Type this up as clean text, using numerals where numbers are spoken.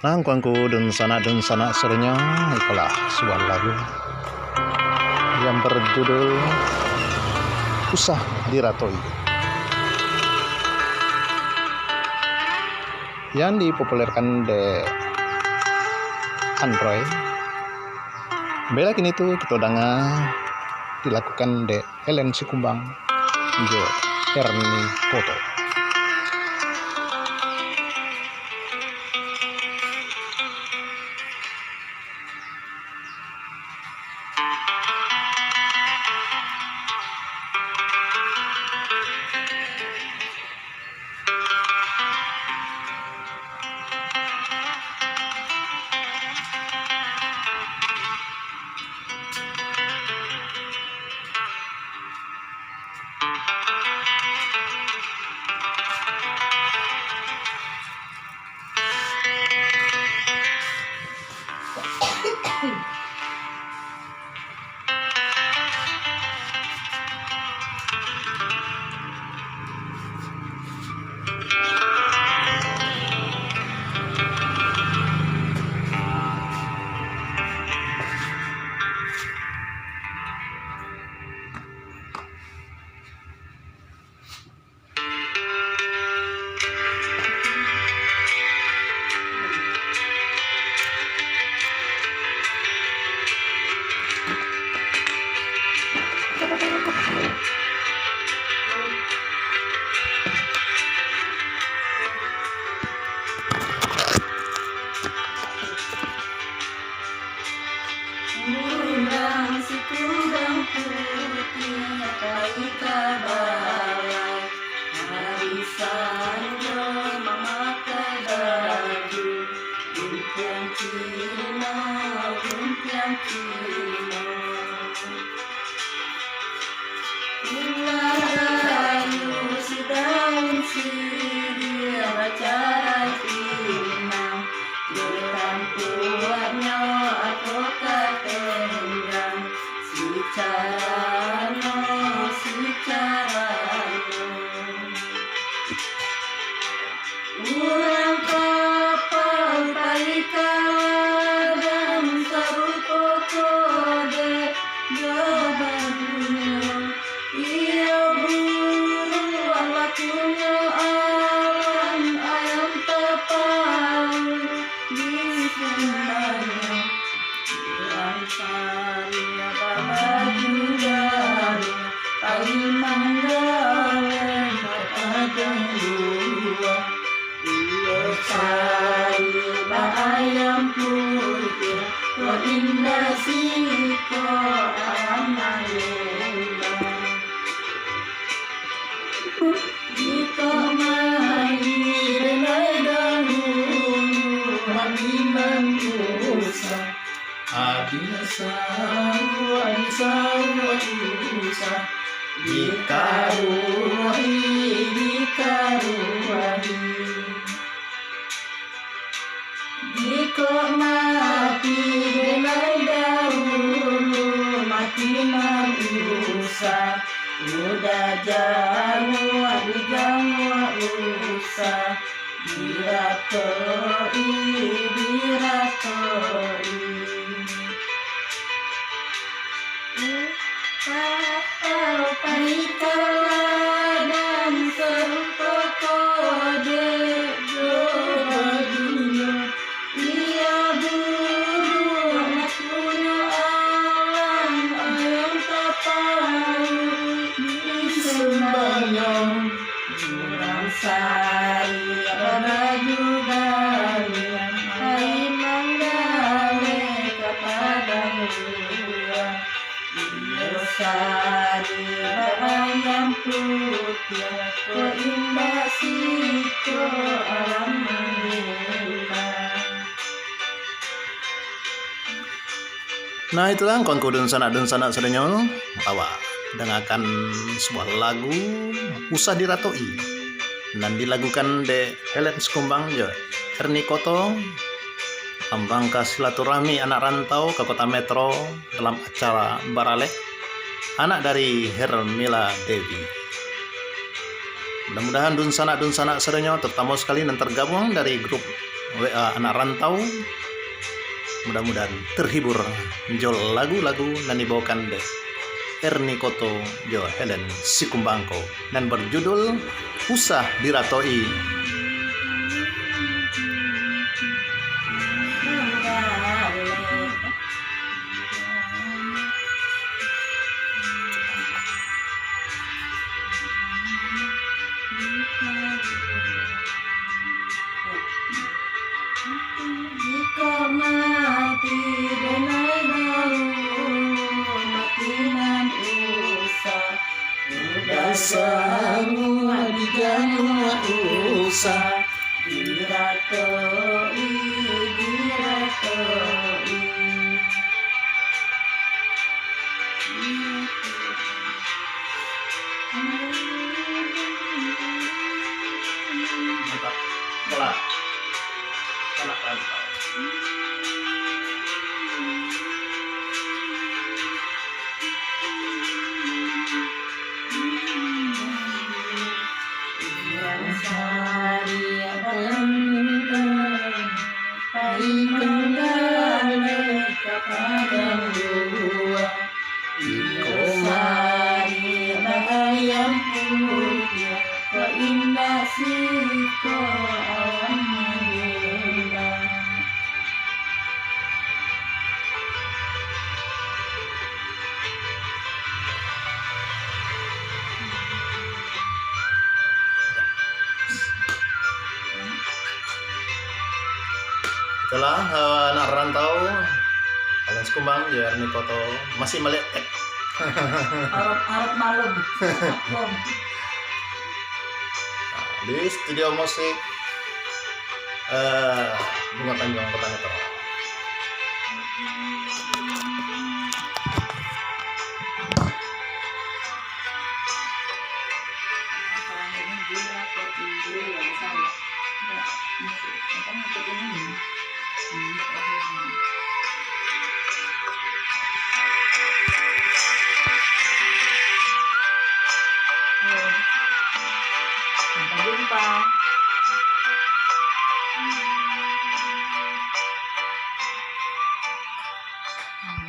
Nangkuanku dan sana serunya itulah sebuah lagu yang berjudul Usah Diratoi yang dipopulerkan di Android. Bela kini tuh ketodanga dilakukan di Ellen Sikumbang Jo Erni Poto. Nah itulah kawanku dan sanak sedunia tawa dengarkan sebuah lagu Usah Diratoi dan dilakukan de Helen Sikumbang jo Erni Koto dalam rangka silaturahmi anak rantau ke kota Metro dalam acara Barale anak dari Hermila Dewi. Mudah-mudahan dunsana serenyo terutama sekali yang tergabung dari grup WA anak rantau mudah-mudahan terhibur jol lagu-lagu dan dibawakan deh Erni Koto jo Helen Sikumbangko dan berjudul Usah Diratoi. Jika mati denai baru matinan usah udah semua dijanua usah diratoi. Mantap, kelar anak rantau. Itulah anak rantau Helen Sikumbang ya Erni Koto masih meletek. Arab malam. Di studio musik Bunga Tanjung Kota Metro.